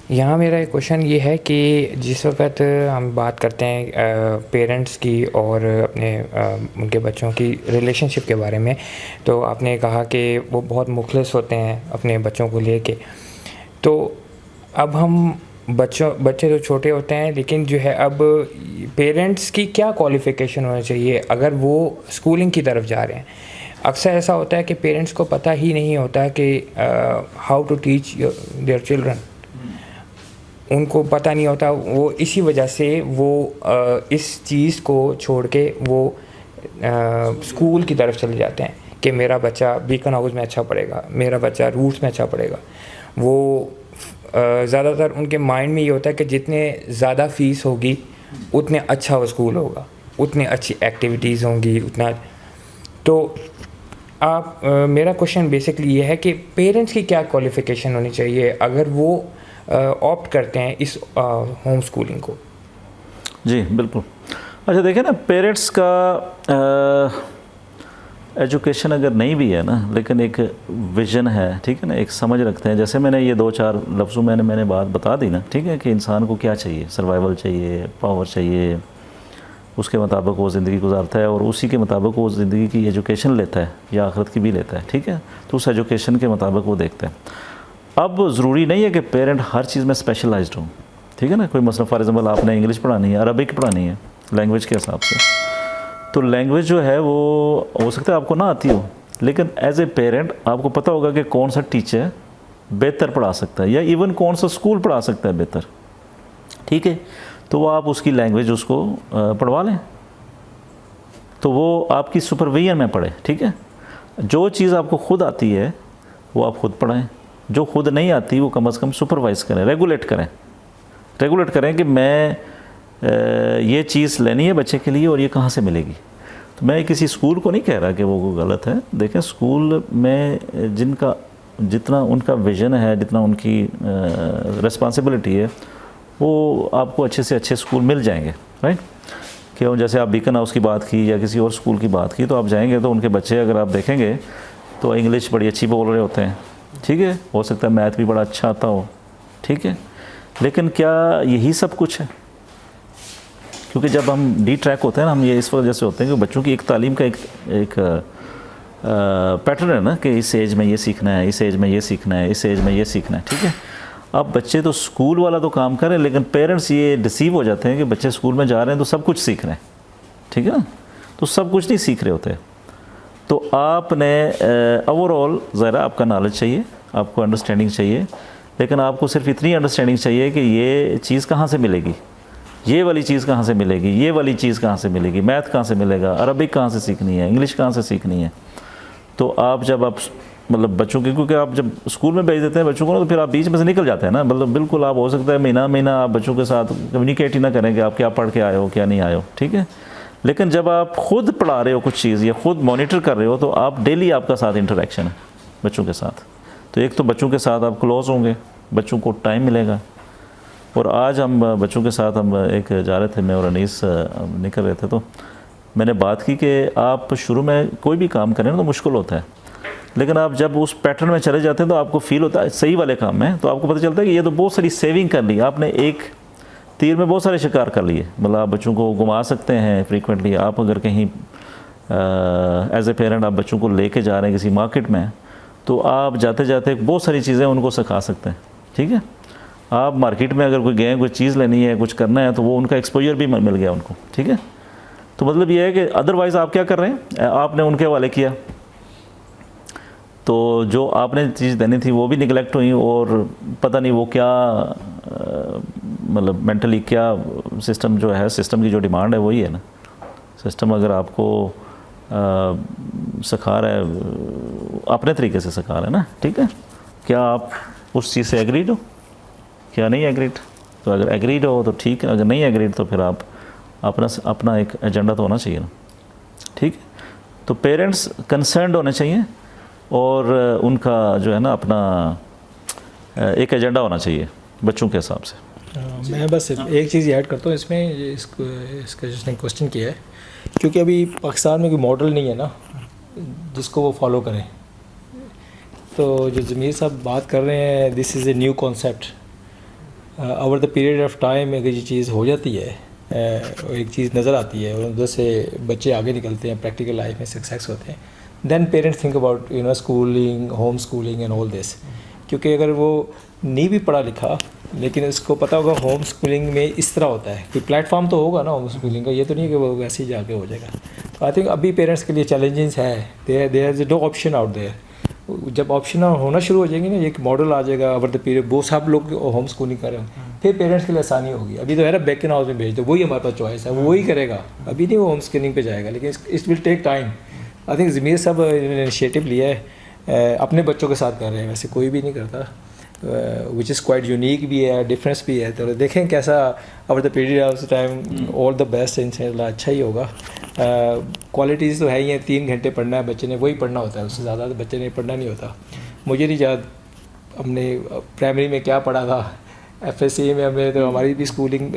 यहाँ मेरा एक क्वेश्चन ये है कि जिस वक़्त हम बात करते हैं पेरेंट्स की और अपने उनके बच्चों की रिलेशनशिप के बारे में, तो आपने कहा कि वो बहुत मुखलिस होते हैं अपने बच्चों को लेके। तो अब हम बच्चे तो छोटे होते हैं, लेकिन जो है अब पेरेंट्स की क्या क्वालिफ़िकेशन होनी चाहिए अगर वो स्कूलिंग की तरफ जा रहे हैं? अक्सर ऐसा होता है कि पेरेंट्स को पता ही नहीं होता कि how to teach their children. उनको पता नहीं होता, वो इसी वजह से वो इस चीज़ को छोड़ के वो स्कूल की तरफ चले जाते हैं कि मेरा बच्चा बीकन हाउस में अच्छा पढ़ेगा, मेरा बच्चा रूट्स में अच्छा पढ़ेगा। वो ज़्यादातर उनके माइंड में ये होता है कि जितने ज़्यादा फ़ीस होगी उतने अच्छा वो स्कूल होगा, उतनी अच्छी एक्टिविटीज़ होंगी, उतना। तो आप मेरा क्वेश्चन बेसिकली ये है कि पेरेंट्स की क्या क्वालिफ़िकेशन होनी चाहिए अगर वो ऑप्ट करते हैं इस होम स्कूलिंग को? जी बिल्कुल। अच्छा देखिए ना, पेरेंट्स का एजुकेशन अगर नहीं भी है ना, लेकिन एक विज़न है, ठीक है ना, एक समझ रखते हैं। जैसे मैंने ये 2-4 लफ्ज़ों में मैंने बात बता दी ना, ठीक है, कि इंसान को क्या चाहिए, सर्वाइवल चाहिए, पावर चाहिए, उसके मुताबिक वो ज़िंदगी गुजारता है और उसी के मुताबिक वो ज़िंदगी की एजुकेशन लेता है या आखिरत की भी लेता है, ठीक है। तो उस एजुकेशन के मुताबिक वो देखते हैं। अब ज़रूरी नहीं है कि पेरेंट हर चीज़ में स्पेशलाइज्ड हो, ठीक है ना। कोई मसला फॉर एग्जांपल आपने इंग्लिश पढ़ानी है, अरबिक पढ़ानी है लैंग्वेज के हिसाब से, तो लैंग्वेज जो है वो हो सकता है आपको ना आती हो, लेकिन एज ए पेरेंट आपको पता होगा कि कौन सा टीचर बेहतर पढ़ा सकता है या इवन कौन सा स्कूल पढ़ा सकता है बेहतर, ठीक है। तो वो आप उसकी लैंग्वेज उसको पढ़वा लें, तो वो आपकी सुपरविजन में पढ़े, ठीक है। जो चीज़ आपको खुद आती है वो आप खुद पढ़ाएं, जो खुद नहीं आती वो कम से कम सुपरवाइज़ करें, रेगुलेट करें कि मैं ये चीज़ लेनी है बच्चे के लिए और ये कहाँ से मिलेगी। तो मैं किसी स्कूल को नहीं कह रहा कि वो गलत है। देखें, स्कूल में जिनका जितना उनका विज़न है, जितना उनकी रिस्पॉन्सिबिलिटी है, वो आपको अच्छे से अच्छे स्कूल मिल जाएंगे, राइट। कि जैसे आप बीकन हाउस की बात की या किसी और स्कूल की बात की, तो आप जाएंगे तो उनके बच्चे अगर आप देखेंगे तो इंग्लिश बड़ी अच्छी बोल रहे होते हैं, ठीक है, हो सकता है मैथ भी बड़ा अच्छा आता हो, ठीक है। लेकिन क्या यही सब कुछ है? क्योंकि जब हम डी ट्रैक होते हैं ना, हम ये इस वजह से होते हैं कि बच्चों की एक तालीम का एक पैटर्न है ना, कि इस एज में ये सीखना है, इस एज में ये सीखना है, इस एज में ये सीखना है, ठीक है। अब बच्चे तो स्कूल वाला तो काम करें, लेकिन पेरेंट्स ये डिसीव हो जाते हैं कि बच्चे स्कूल में जा रहे हैं तो सब कुछ सीख रहे हैं, ठीक है ना। तो सब कुछ नहीं सीख रहे होते। तो आपने ओवरऑल ज़रा आपका नॉलेज चाहिए, आपको अंडरस्टैंडिंग चाहिए, लेकिन आपको सिर्फ इतनी अंडरस्टैंडिंग चाहिए कि ये चीज़ कहाँ से मिलेगी, ये वाली चीज़ कहाँ से मिलेगी, ये वाली चीज़ कहाँ से मिलेगी, मैथ कहाँ से मिलेगा, अरबिक कहाँ से सीखनी है, इंग्लिश कहाँ से सीखनी है। तो आप जब आप मतलब बच्चों के, क्योंकि आप जब स्कूल में भेज देते हैं बच्चों को ना, तो फिर आप बीच में से निकल जाते हैं ना, मतलब बिल्कुल आप हो सकता है महीना आप बच्चों के साथ कम्युनिकेट ही ना करें कि आप क्या पढ़ के आए हो, क्या नहीं आए हो, ठीक है। लेकिन जब आप खुद पढ़ा रहे हो कुछ चीज़ या खुद मॉनिटर कर रहे हो, तो आप डेली आपका साथ इंटरेक्शन है बच्चों के साथ। तो एक तो बच्चों के साथ आप क्लोज़ होंगे, बच्चों को टाइम मिलेगा। और आज हम बच्चों के साथ हम एक जा रहे थे, मैं और अनीस निकल रहे थे, तो मैंने बात की कि आप शुरू में कोई भी काम करें ना तो मुश्किल होता है, लेकिन आप जब उस पैटर्न में चले जाते हैं तो आपको फील होता है सही वाले काम में, तो आपको पता चलता है कि ये तो बहुत सारी सेविंग कर ली आपने, एक तीर में बहुत सारे शिकार कर लिए। मतलब आप बच्चों को घुमा सकते हैं फ्रीक्वेंटली। आप अगर कहीं एज ए पेरेंट आप बच्चों को लेके जा रहे हैं किसी मार्केट में, तो आप जाते जाते बहुत सारी चीज़ें उनको सिखा सकते हैं, ठीक है। आप मार्केट में अगर कोई गए, कोई चीज़ लेनी है, कुछ करना है, तो वो उनका एक्सपोजर भी मिल गया उनको, ठीक है। तो मतलब ये है कि अदरवाइज़ आप क्या कर रहे हैं, आपने उनके हवाले किया, तो जो आपने चीज़ देनी थी वो भी निगलेक्ट हुई, और पता नहीं वो क्या मतलब मेंटली क्या सिस्टम जो है, सिस्टम की जो डिमांड है वही है ना। सिस्टम अगर आपको सिखा रहा है, अपने तरीके से सिखा रहा है ना, ठीक है। क्या आप उस चीज़ से एग्रीड हो, क्या नहीं एग्रीड? तो अगर एग्रीड हो तो ठीक है, अगर नहीं एग्रीड तो फिर आप अपना एक एजेंडा तो होना चाहिए ना, ठीक है। तो पेरेंट्स कंसर्न्ड होने चाहिए और उनका जो है ना अपना एक एजेंडा होना चाहिए बच्चों के हिसाब से। मैं बस एक चीज़ ऐड करता हूँ इसमें, इसका जिसने क्वेश्चन किया है, क्योंकि अभी पाकिस्तान में कोई मॉडल नहीं है ना जिसको वो फॉलो करें। तो जो ज़मीर साहब बात कर रहे हैं, this is a new concept, over the period of time अगर ये चीज़ हो जाती है, एक चीज़ नज़र आती है और उधर से बच्चे आगे निकलते हैं, प्रैक्टिकल लाइफ में सक्सेस होते हैं, then parents think about schooling, home schooling and all this. क्योंकि अगर वो नहीं भी पढ़ा लिखा लेकिन उसको पता होगा होम स्कूलिंग में इस तरह होता है, कोई प्लेटफॉर्म तो होगा ना होम स्कूलिंग का, ये तो नहीं है कि वो वैसे ही जाके हो जाएगा। तो आई थिंक अभी पेरेंट्स के लिए चैलेंजेस है, there is no option out there. जब ऑप्शन होना शुरू हो जाएंगे ना, एक मॉडल आ जाएगा ओवर द पीरियड, वो सब लोग होम स्कूलिंग कर रहे हैं, फिर पेरेंट्स के लिए आसानी होगी। अभी तो है ना बैक इन हाउस में भेज दो, वही हमारे पास चॉइस है, वो वही करेगा, अभी नहीं वो होम स्कूलिंग पे जाएगा, लेकिन it will take time. I think Zameer साहब इनिशिएटिव लिया है, अपने बच्चों के साथ कर रहे हैं, वैसे कोई भी नहीं करता, विच इज़ क्वाइट यूनिक भी है, डिफरेंस भी है। तो देखें कैसा over the period of time, all the best, इंशाल्लाह अच्छा ही होगा। क्वालिटीज़ तो है ही हैं, 3 घंटे पढ़ना है बच्चे ने, वही पढ़ना होता है, उससे ज़्यादा तो बच्चे ने पढ़ना नहीं होता। मुझे नहीं याद हमने प्राइमरी में क्या पढ़ा था, FSC में हमने तो हमारी भी स्कूलिंग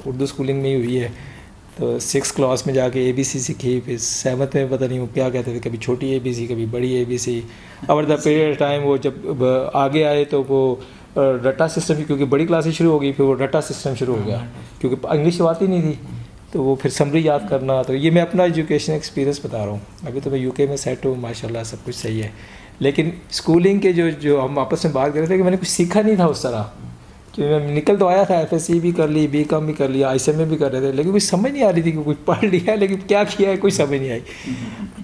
उर्दू स्कूलिंग में ही हुई है। तो 6th क्लास में जाके ABC सीखी, फिर 7th में पता नहीं वो क्या कहते थे, कभी छोटी ABC कभी बड़ी ABC। Over the period time वो जब आगे आए तो वो रट्टा सिस्टम, क्योंकि बड़ी क्लासेस शुरू हो गई, फिर वो रट्टा सिस्टम शुरू हो गया, क्योंकि इंग्लिश आती नहीं थी, तो वो फिर समरी याद करना। तो ये मैं अपना एजुकेशन एक्सपीरियंस बता रहा हूँ। अभी तो मैं UK में सेट हूँ, माशाल्लाह सब कुछ सही है, लेकिन स्कूलिंग के जो हम आपस में बात कर रहे थे कि मैंने कुछ सीखा नहीं था उस तरह, कि मैं निकल तो आया था, FSC भी कर ली, BCom भी कर लिया, ISM में भी कर रहे थे, लेकिन कुछ समझ नहीं आ रही थी कि कुछ पढ़ लिया है लेकिन क्या किया है कुछ समझ नहीं आई।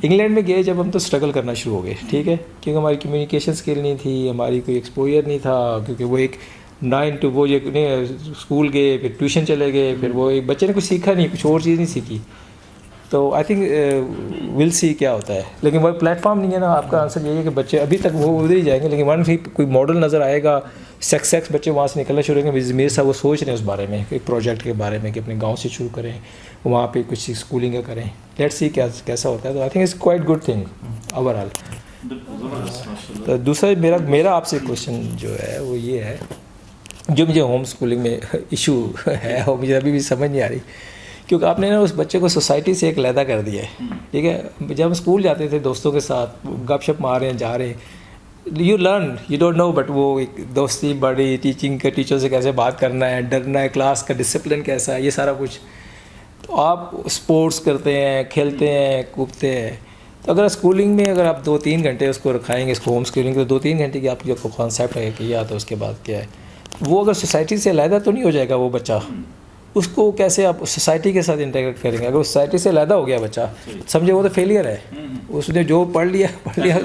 इंग्लैंड में गए जब हम तो स्ट्रगल करना शुरू हो गए, ठीक है, क्योंकि हमारी कम्युनिकेशन स्किल नहीं थी, हमारी कोई एक्सपोजर नहीं था, क्योंकि वो एक 9 to वो स्कूल गए, फिर ट्यूशन चले गए, फिर वो एक बच्चे ने कुछ सीखा नहीं, कुछ और चीज़ नहीं सीखी। तो आई थिंक विल सी क्या होता है, लेकिन वही प्लेटफॉर्म नहीं है ना। आपका आंसर यही है कि बच्चे अभी तक वो उधर ही जाएंगे, लेकिन वन भी कोई मॉडल नज़र आएगा, सेक्स बच्चे वहाँ से निकलना शुरू होंगे। मेरे साहब वो सोच रहे हैं उस बारे में, एक प्रोजेक्ट के बारे में, कि अपने गांव से शुरू करें, वहाँ पे कुछ स्कूलिंग का करें, लेट्स सी कैसा होता है। तो I think it's quite good thing overall. तो दूसरा मेरा आपसे क्वेश्चन जो है वो ये है, जो मुझे होम स्कूलिंग में इशू है और मुझे अभी भी समझ नहीं आ रही, क्योंकि आपने ना उस बच्चे को सोसाइटी से एक अलहदा कर दिया है, ठीक है। जब हम स्कूल जाते थे दोस्तों के साथ गपशप मार रहे हैं, जा रहे हैं, you learn, you don't know, but वो एक दोस्ती बड़ी, टीचिंग का टीचर से कैसे बात करना है, डरना है, क्लास का डिसिप्लिन कैसा है, ये सारा कुछ। तो आप स्पोर्ट्स करते हैं, खेलते हैं, कूदते हैं, तो अगर स्कूलिंग में अगर आप 2-3 घंटे उसको रखाएंगे, इसको होम स्कूलिंग तो 2-3 घंटे की आपकी जो कॉन्सेप्ट है कि या तो उसके बाद क्या है, वो अगर सोसाइटी से अलहदा तो नहीं हो जाएगा वो बच्चा, उसको कैसे आप सोसाइटी के साथ इंटरेक्ट करेंगे। अगर सोसाइटी से अलहदा हो गया बच्चा, समझे वो तो फेलियर है, उसने जो पढ़ लिया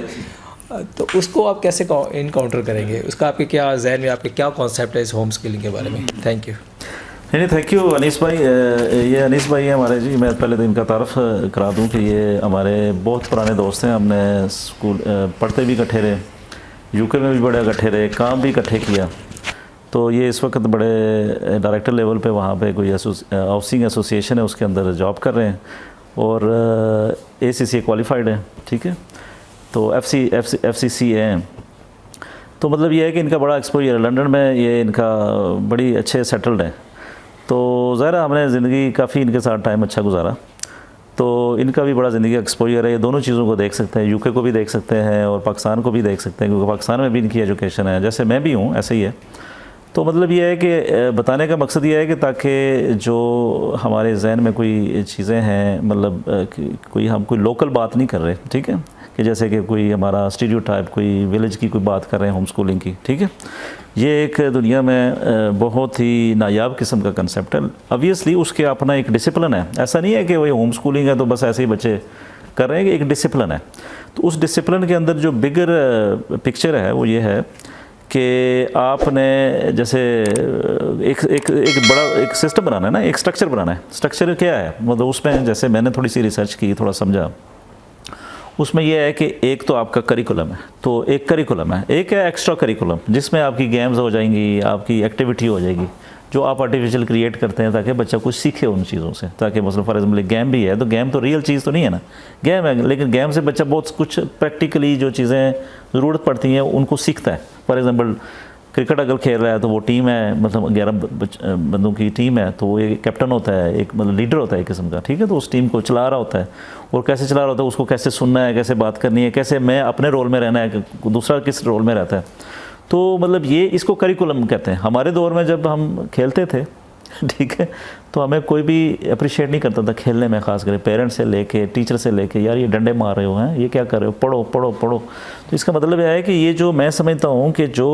तो उसको आप कैसे इनकाउंटर करेंगे, उसका आपके क्या जहन में, आपके क्या कॉन्सेप्ट है इस होम स्किलिंग के बारे में। Thank you. नहीं, थैंक यू अनीस भाई। ये अनीस भाई हैं हमारे जी, मैं पहले तो इनका तारफ़ करा दूं कि ये हमारे बहुत पुराने दोस्त हैं, हमने स्कूल पढ़ते भी इकट्ठे रहे, UK में भी बड़े इकट्ठे रहे, काम भी इकट्ठे किया। तो ये इस वक्त बड़े डायरेक्टर लेवल पे वहाँ पे कोई हाउसिंग एसोसिएशन है उसके अंदर जॉब कर रहे हैं, और ACCA क्वालिफाइड है, ठीक है। तो FCC हैं। तो मतलब ये है कि इनका बड़ा एक्सपोजर है, लंदन में ये इनका बड़ी अच्छे सेटल्ड है। तो ज़ाहिर हमने ज़िंदगी काफ़ी इनके साथ टाइम अच्छा गुजारा, तो इनका भी बड़ा ज़िंदगी एक्सपोजर है, ये दोनों चीज़ों को देख सकते हैं, UK को भी देख सकते हैं और पाकिस्तान को भी देख सकते हैं, क्योंकि पाकिस्तान में भी इनकी एजुकेशन है, जैसे मैं भी हूँ ऐसे ही है। तो मतलब ये है कि बताने का मकसद ये है कि ताकि जो हमारे जहन में कोई चीज़ें हैं, मतलब कोई हम कोई लोकल बात नहीं कर रहे, ठीक है, कि जैसे कि कोई हमारा स्टीरियोटाइप, कोई विलेज की कोई बात कर रहे हैं होम स्कूलिंग की, ठीक है। ये एक दुनिया में बहुत ही नायाब किस्म का कंसेप्ट है। ऑब्वियसली उसके अपना एक डिसिप्लिन है, ऐसा नहीं है कि वही होम स्कूलिंग है तो बस ऐसे ही बच्चे कर रहे हैं, कि एक डिसिप्लिन है। तो उस डिसिप्लिन के अंदर जो बिगर पिक्चर है वो ये है कि आपने जैसे एक बड़ा एक सिस्टम बनाना है ना, एक स्ट्रक्चर बनाना है। स्ट्रक्चर क्या है, मतलब उसमें जैसे मैंने थोड़ी सी रिसर्च की, थोड़ा समझा, उसमें यह है कि एक तो आपका करिकुलम है, तो एक करिकुलम है, एक है एक्स्ट्रा करिकुलम, जिसमें आपकी गेम्स हो जाएंगी, आपकी एक्टिविटी हो जाएगी, जो आप आर्टिफिशियल क्रिएट करते हैं ताकि बच्चा कुछ सीखे उन चीज़ों से, ताकि मतलब फॉर एग्जाम्पल गेम भी है तो गेम तो रियल चीज़ तो नहीं है ना, गेम है, लेकिन गेम से बच्चा बहुत कुछ प्रैक्टिकली जो चीज़ें ज़रूरत पड़ती हैं उनको सीखता है। फॉर एग्जाम्पल क्रिकेट अगर खेल रहा है तो वो टीम है, मतलब 11 बंदों की टीम है, तो वो एक कैप्टन होता है, एक मतलब लीडर होता है एक किस्म का, ठीक है। तो उस टीम को चला रहा होता है, और कैसे चला रहा होता है, उसको कैसे सुनना है, कैसे बात करनी है, कैसे मैं अपने रोल में रहना है, दूसरा किस रोल में रहता है। तो मतलब ये इसको करिकुलम कहते हैं। हमारे दौर में जब हम खेलते थे ठीक है, तो हमें कोई भी अप्रिशिएट नहीं करता था खेलने में, ख़ास करके पेरेंट्स से लेके टीचर से लेके, यार ये डंडे मार रहे हो हैं, ये क्या कर रहे हो, पढ़ो पढ़ो पढ़ो। तो इसका मतलब यह है कि ये जो मैं समझता हूँ कि जो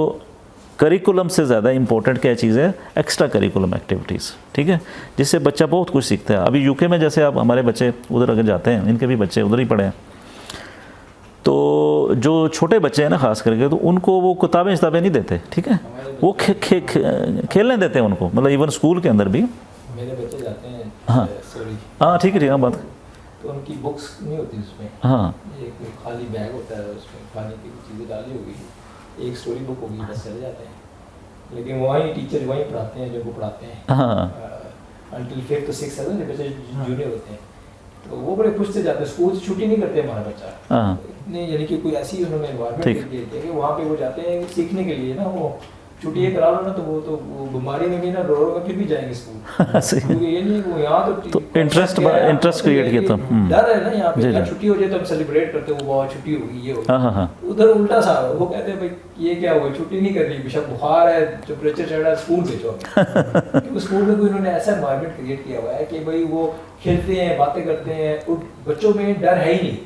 करिकुलम से ज़्यादा इंपॉर्टेंट क्या चीज़ है, एक्स्ट्रा करिकुलम एक्टिविटीज़, ठीक है, जिससे बच्चा बहुत कुछ सीखता है। अभी यूके में जैसे आप हमारे बच्चे उधर अगर जाते हैं, इनके भी बच्चे उधर ही पढ़े हैं, तो जो छोटे बच्चे हैं ना खास करके, तो उनको वो किताबें नहीं देते, ठीक है, वो खेलने देते हैं उनको, मतलब इवन स्कूल के अंदर भी। मेरे बच्चे जाते हैं, हाँ सॉरी, हाँ ठीक है, हाँ बात, तो उनकी बुक्स नहीं होती उसमें, हाँ एक खाली बैग होता है, उसमें खाने की चीज़ें डाली होगी, एक स्टोरी बुक होगी, बस चले जाते हैं। लेकिन वहीं टीचर वहीं पढ़ाते हैं जो वो पढ़ाते हैं, हाँ अंटिल 5 to 6 7 जब बच्चे जूनियर होते हैं, तो वो बड़े खुश से जाते हैं। स्कूल से छुट्टी नहीं करते हमारा बच्चा, हाँ इतने यानी कि कोई ऐसी उन्होंने एनवायरनमेंट ठीक। दे दी है कि वहाँ पे वो जाते हैं सीखने के लिए ना। वो छुट्टी ये करा लो ना, तो वो बीमारी में भी ना रो रो फिर भी जाएंगे स्कूल। सही। क्योंकि ये नहीं वो यहाँ तो इंटरेस्ट क्रिएट किया था। डर है ना यहाँ पे, जी, यहाँ जी। छुट्टी हो जाए तो हम सेलिब्रेट करते हैं, वो बहुत छुट्टी होगी, ये होगी। हाँ हाँ हाँ उधर उल्टा सा वो कहते हैं भाई ये क्या हुआ, छुट्टी नहीं कर रही, बेशक बुखार है, टेम्परेचर चढ़ रहा है, स्कूल भेजो। क्योंकि स्कूल में कोई इन्होंने ऐसा एनवायरनमेंट क्रिएट किया हुआ है कि भाई वो खेलते हैं, बातें करते हैं, बच्चों में डर है ही नहीं।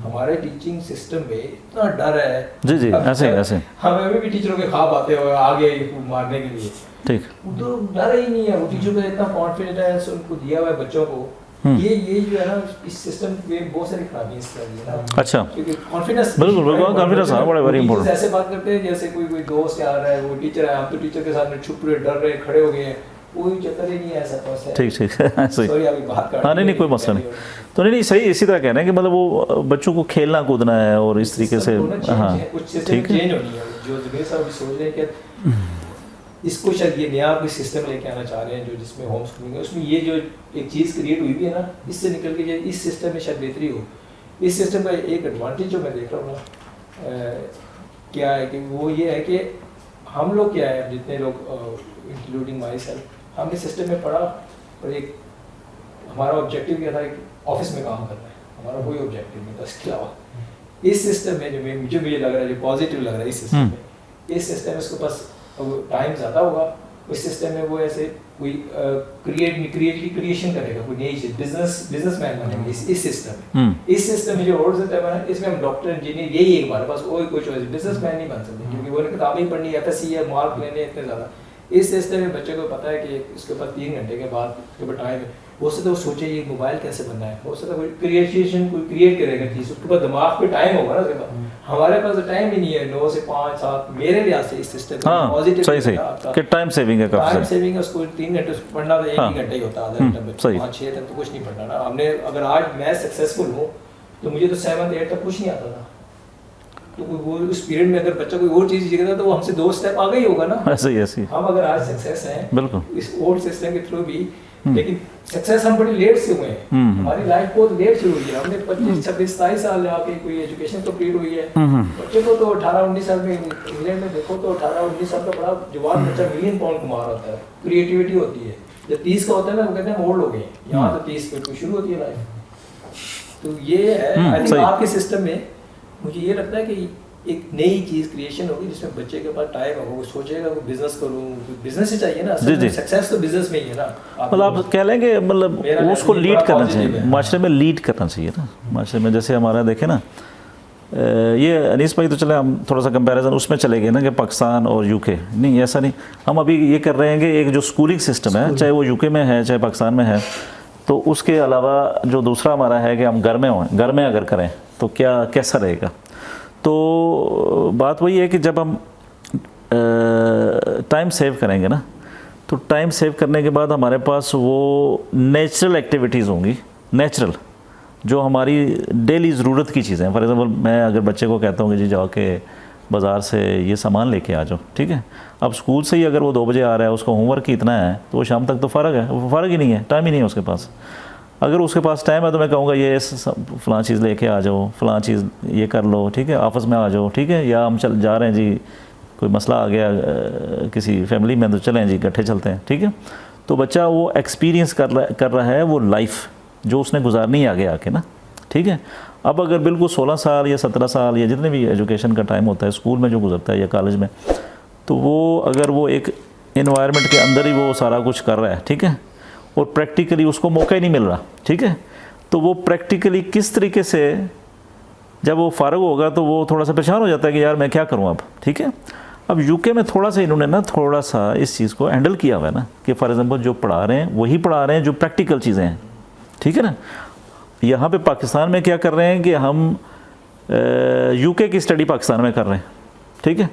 हमारे टीचिंग सिस्टम में इतना डर है। जी जी, ऐसे ऐसे हमें अभी भी टीचरों के ख्वाब आते हुए आगे मारने के लिए, ठीक। तो डर ही नहीं है। वो टीचर को इतना कॉन्फिडेंस उनको दिया हुआ है बच्चों को। ये जो है ना, इस सिस्टम में बहुत सारी खराबियां इस तरह की है ना। अच्छा, क्योंकि कॉन्फिडेंस, बिल्कुल बिल्कुल, कॉन्फिडेंस हाँ बड़े वेरी इंपॉर्टेंट। ऐसे बात करते हैं जैसे कोई दोस्त आ रहा है, वो टीचर है, हम तो टीचर के सामने छुप रहे, डर रहे, खड़े हो गए हैं, कोई चक्कर ही नहीं है, ऐसा बस है। ठीक ठीक सही। सॉरी अभी बात कर, हाँ नहीं कोई मसला नहीं। तो नहीं सही, इसी तरह कहना है कि मतलब वो बच्चों को खेलना कूदना है और इस तरीके से, हाँ ठीक है, चेंज होनी है। जो जुबेर साहब भी सोच रहे हैं कि इसको शायद ये नया कोई सिस्टम लेके आना चाह रहे हैं, जो जिसमें होम स्कूलिंग है, उसमें ये जो एक चीज़ क्रिएट हुई भी है ना, इससे निकल के इस सिस्टम में शायद बेहतरी हो। इस सिस्टम का एक एडवांटेज जो मैं देख रहा हूँ ना, क्या है कि वो ये है कि हम लोग क्या है, जितने लोग इंक्लूडिंग माई सेल्फ, हमने सिस्टम में पढ़ा, और एक हमारा ऑब्जेक्टिव क्या था, ऑफिस में काम करना है, हमारा कोई ऑब्जेक्टिव नहीं था इसके अलावा। इस सिस्टम में जो मुझे लग रहा है, जो पॉजिटिव लग रहा है इस सिस्टम में, इस सिस्टम में उसके पास टाइम ज़्यादा होगा। इस सिस्टम में वो ऐसे कोई क्रिएशन करेगा, कोई नई चीज़, बिजनेसमैन बनेंगे इस सिस्टम में। इस सिस्टम में जो और सिस्टम है, इसमें हम डॉक्टर इंजीनियर यही एक हमारे पास और कोई चॉइस, बिजनेसमैन नहीं बन सकते, क्योंकि वो किताबें ही पढ़नी, FSC है, मार्क लेने इतने ज़्यादा। इस सिस्टम में बच्चे को पता है कि इसके पास 3 घंटे के बाद जो टाइम है, हो सकता है वो सोचे ये मोबाइल कैसे बनना है, हो सकता है कोई क्रिएट करेगा चीज़, उसके पास दिमाग पे टाइम होगा ना उसके पास। हमारे पास तो टाइम ही नहीं है, 9 से 5 7 मेरे लिहाज से इस सिस्टम में पॉजिटिव सही सही कि टाइम सेविंग है, काफी टाइम सेविंग है। उसको 3 घंटे पढ़ना तो 1 ही घंटा ही होता है, आधा घंटा में 5-6 तक तो कुछ नहीं पढ़ना ना हमने। अगर आज मैं सक्सेसफुल हूँ तो मुझे तो 7th 8th तक कुछ नहीं आता था, तो वो उस पीरियड में अगर बच्चा कोई और चीज़ सीखता तो वो हमसे 2 स्टेप आगे ही होगा ना। ऐसे ही ऐसे हम अगर आज सक्सेस हैं बिल्कुल इस ओल्ड सिस्टम के थ्रू भी, लेकिन सक्सेस हम बड़ी लेट से हुए हैं। हमारी लाइफ बहुत लेट से हुई है, हमने 25 26 27 साल जाके कोई एजुकेशन कंप्लीट हुई है। बच्चे को तो 18 19 साल में, इंग्लैंड में देखो तो 18 19 साल का बड़ा जवान बच्चा £1 मिलियन कमा रहा होता है। क्रिएटिविटी होती है, जब 30 का होता है ना, वो कहते हैं ओल्ड हो गए। यहाँ तो 30 पे शुरू होती है लाइफ। तो ये है आई थिंक आपके सिस्टम में, मुझे ये लगता है कि एक नई चीज क्रिएशन होगी जिसमें बच्चे के पास टाइम होगा, वो सोचेगा वो बिजनेस करूं, बिजनेस ही चाहिए ना, सक्सेस तो बिजनेस में ही है ना। मतलब आप कह लेंगे मतलब उसको लीड करना चाहिए, माशरे में लीड करना चाहिए ना, माशरे में। जैसे हमारा देखें ना, ये अनीस भाई तो चले हम थोड़ा सा कंपैरिजन उसमें चले गए ना कि पाकिस्तान और यूके, नहीं ऐसा नहीं। हम अभी ये कर रहे हैं कि एक जो स्कूलिंग सिस्टम है, चाहे वो यूके में है चाहे पाकिस्तान में है, तो उसके अलावा जो दूसरा हमारा है कि हम घर में हों, घर में अगर करें तो क्या कैसा रहेगा। तो बात वही है कि जब हम टाइम सेव करेंगे ना, तो टाइम सेव करने के बाद हमारे पास वो नेचुरल एक्टिविटीज़ होंगी, नेचुरल जो हमारी डेली ज़रूरत की चीज़ें हैं। फॉर एग्ज़ाम्पल मैं अगर बच्चे को कहता हूँ कि जी जाओ के बाज़ार से ये सामान लेके आ जाओ, ठीक है, अब स्कूल से ही अगर वो 2 बजे आ रहा है, उसका होमवर्क ही इतना है, तो वो शाम तक तो फ़र्क है, वो फ़र्क ही नहीं है, टाइम ही नहीं है उसके पास। अगर उसके पास टाइम है तो मैं कहूँगा ये फ़लाँ चीज़ लेके आ जाओ, फ़लाँ चीज़ ये कर लो, ठीक है, ऑफिस में आ जाओ, ठीक है, या हम चल जा रहे हैं जी, कोई मसला आ गया किसी फैमिली में, तो चलें जी इकट्ठे चलते हैं, ठीक है। तो बच्चा वो एक्सपीरियंस कर रहा है वो लाइफ जो उसने गुजारनी है आगे आके ना, ठीक है। अब अगर बिल्कुल 16 साल या 17 साल या जितने भी एजुकेशन का टाइम होता है स्कूल में जो गुजरता है या कॉलेज में, तो वो अगर वो एक इन्वायरमेंट के अंदर ही वो सारा कुछ कर रहा है, ठीक है, और प्रैक्टिकली उसको मौका ही नहीं मिल रहा, ठीक है, तो वो प्रैक्टिकली किस तरीके से जब वो फारग होगा तो वो थोड़ा सा परेशान हो जाता है कि यार मैं क्या करूँ अब, ठीक है। अब यूके में थोड़ा सा इन्होंने ना थोड़ा सा इस चीज़ को हैंडल किया हुआ है ना कि फॉर एग्जांपल जो पढ़ा रहे हैं वही पढ़ा रहे हैं जो प्रैक्टिकल चीज़ें हैं, ठीक है ना। यहाँ पे पाकिस्तान में क्या कर रहे हैं कि हम यूके की स्टडी पाकिस्तान में कर रहे हैं, ठीक है,